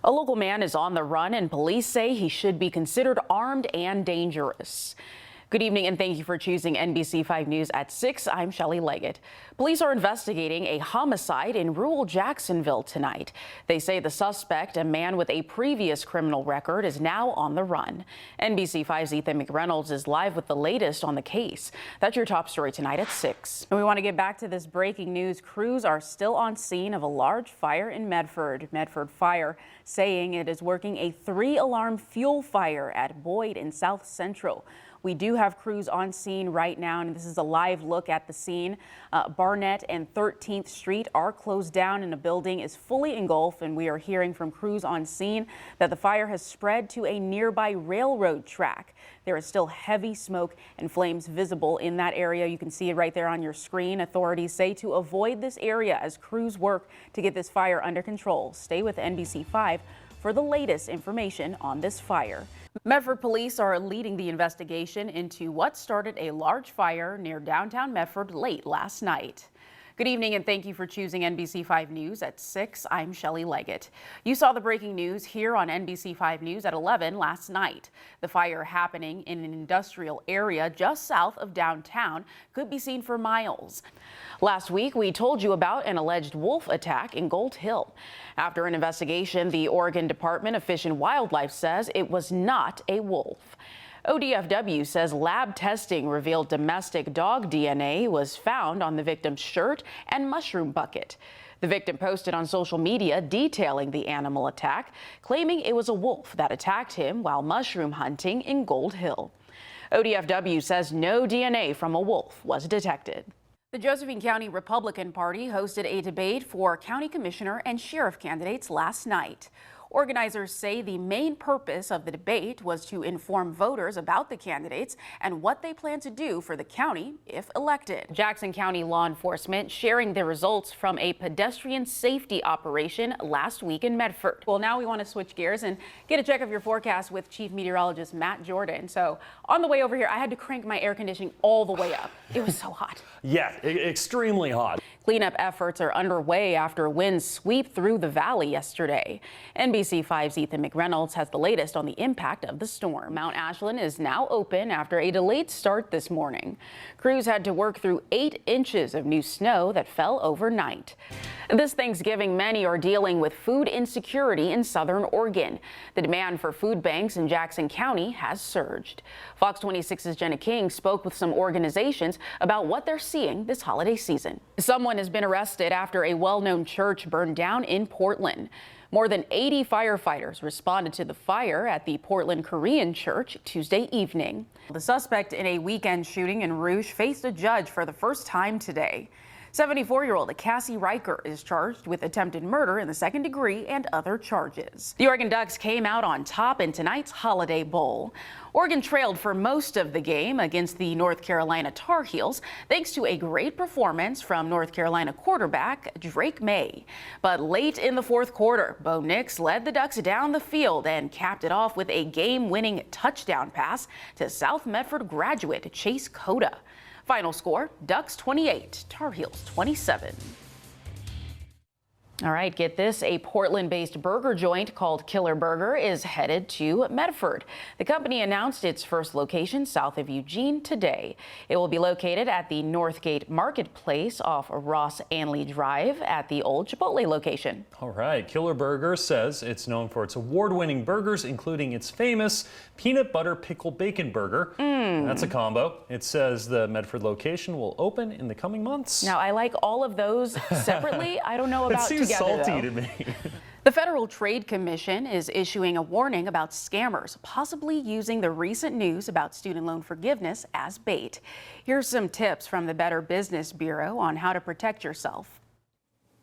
A local man is on the run, and police say he should be considered armed and dangerous. Good evening, and thank you for choosing NBC 5 News at 6. I'm Shellye Leggett. Police are investigating a homicide in rural Jacksonville tonight. They say the suspect, a man with a previous criminal record, is now on the run. NBC 5's Ethan McReynolds is live with the latest on the case. That's your top story tonight at 6. And we want to get back to this breaking news. Crews are still on scene of a large fire in Medford. Medford Fire saying it is working a 3-alarm fuel fire at Boyd in South Central. We do have crews on scene right now, and this is a live look at the scene. Barnett and 13th Street are closed down, and the building is fully engulfed, and we are hearing from crews on scene that the fire has spread to a nearby railroad track. There is still heavy smoke and flames visible in that area. You can see it right there on your screen. Authorities say to avoid this area as crews work to get this fire under control. Stay with NBC 5 for the latest information on this fire. Medford police are leading the investigation into what started a large fire near downtown Medford late last night. Good evening, and thank you for choosing NBC 5 News at 6. I'm Shellye Leggett. You saw the breaking news here on NBC 5 News at 11 last night. The fire happening in an industrial area just south of downtown could be seen for miles. Last week, we told you about an alleged wolf attack in Gold Hill. After an investigation, the Oregon Department of Fish and Wildlife says it was not a wolf. ODFW says lab testing revealed domestic dog DNA was found on the victim's shirt and mushroom bucket. The victim posted on social media detailing the animal attack, claiming it was a wolf that attacked him while mushroom hunting in Gold Hill. ODFW says no DNA from a wolf was detected. The Josephine County Republican Party hosted a debate for county commissioner and sheriff candidates last night. Organizers say the main purpose of the debate was to inform voters about the candidates and what they plan to do for the county if elected. Jackson County law enforcement sharing the results from a pedestrian safety operation last week in Medford. Well, now we want to switch gears and get a check of your forecast with Chief Meteorologist Matt Jordan. So on the way over here, I had to crank my air conditioning all the way up. It was so hot. Yeah, extremely hot. Cleanup efforts are underway after winds sweep through the valley yesterday. NBC 5's Ethan McReynolds has the latest on the impact of the storm. Mount Ashland is now open after a delayed start this morning. Crews had to work through 8 inches of new snow that fell overnight. This Thanksgiving, many are dealing with food insecurity in southern Oregon. The demand for food banks in Jackson County has surged. Fox 26's Jenna King spoke with some organizations about what they're seeing this holiday season. Someone has been arrested after a well-known church burned down in Portland. More than 80 firefighters responded to the fire at the Portland Korean Church Tuesday evening. The suspect in a weekend shooting in Rouge faced a judge for the first time today. 74-year-old Cassie Riker is charged with attempted murder in the second degree and other charges. The Oregon Ducks came out on top in tonight's Holiday Bowl. Oregon trailed for most of the game against the North Carolina Tar Heels, thanks to a great performance from North Carolina quarterback Drake May. But late in the fourth quarter, Bo Nix led the Ducks down the field and capped it off with a game-winning touchdown pass to South Medford graduate Chase Cota. Final score, Ducks 28, Tar Heels 27. All right, get this. A Portland-based burger joint called Killer Burger is headed to Medford. The company announced its first location south of Eugene today. It will be located at the Northgate Marketplace off Ross Anley Drive at the old Chipotle location. All right, Killer Burger says it's known for its award-winning burgers, including its famous peanut butter pickle bacon burger. That's a combo. It says the Medford location will open in the coming months. Now, I like all of those separately. I don't know about together, salty though. To me. The Federal Trade Commission is issuing a warning about scammers possibly using the recent news about student loan forgiveness as bait. Here's some tips from the Better Business Bureau on how to protect yourself.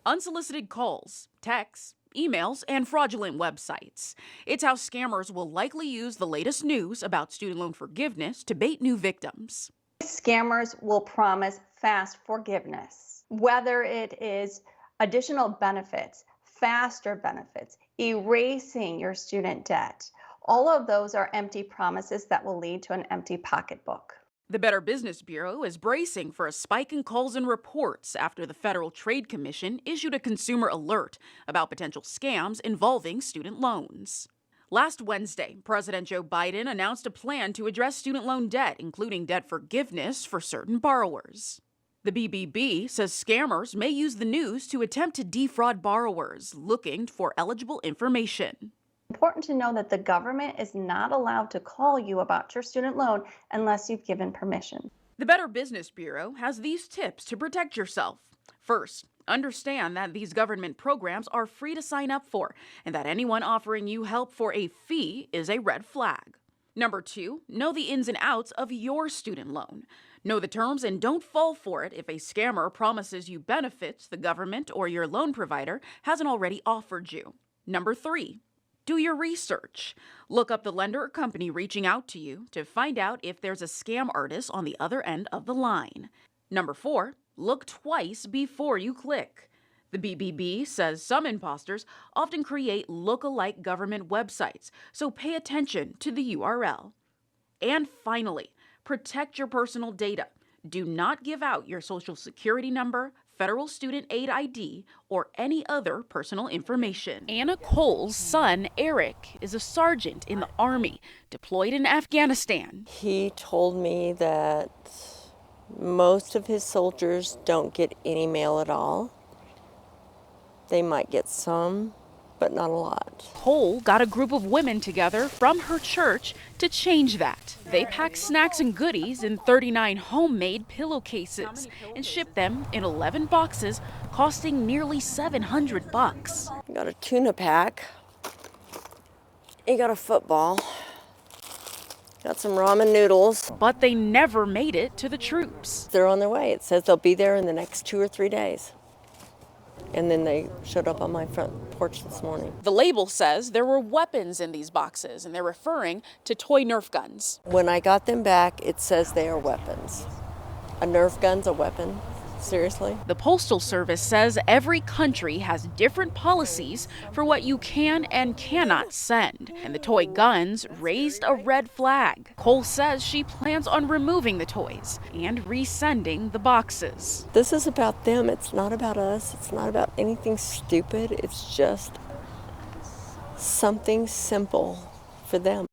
Unsolicited calls, texts, emails, and fraudulent websites. It's how scammers will likely use the latest news about student loan forgiveness to bait new victims. Scammers will promise fast forgiveness, whether it is additional benefits, faster benefits, erasing your student debt. All of those are empty promises that will lead to an empty pocketbook. The Better Business Bureau is bracing for a spike in calls and reports after the Federal Trade Commission issued a consumer alert about potential scams involving student loans. Last Wednesday, President Joe Biden announced a plan to address student loan debt, including debt forgiveness for certain borrowers. The BBB says scammers may use the news to attempt to defraud borrowers looking for eligible information. Important to know that the government is not allowed to call you about your student loan unless you've given permission. The Better Business Bureau has these tips to protect yourself. First, understand that these government programs are free to sign up for and that anyone offering you help for a fee is a red flag. Number 2, know the ins and outs of your student loan. Know the terms and don't fall for it if a scammer promises you benefits the government or your loan provider hasn't already offered you. Number 3, do your research. Look up the lender or company reaching out to you to find out if there's a scam artist on the other end of the line. Number 4, look twice before you click. The BBB says some imposters often create look-alike government websites, so pay attention to the URL. And finally, protect your personal data. Do not give out your social security number, federal student aid ID, or any other personal information. Anna Cole's son, Eric, is a sergeant in the Army deployed in Afghanistan. He told me that most of his soldiers don't get any mail at all. They might get some, but not a lot. Cole got a group of women together from her church to change that. They packed snacks and goodies in 39 homemade pillowcases and shipped them in 11 boxes, costing nearly $700. You got a tuna pack. You got a football. Got some ramen noodles. But they never made it to the troops. They're on their way. It says they'll be there in the next 2 or 3 days. And then they showed up on my front porch this morning. The label says there were weapons in these boxes, and they're referring to toy Nerf guns. When I got them back, it says they are weapons. A Nerf gun's a weapon? Seriously? The Postal Service says every country has different policies for what you can and cannot send, and the toy guns raised a red flag. Cole says she plans on removing the toys and resending the boxes. This is about them. It's not about us. It's not about anything stupid. It's just something simple for them.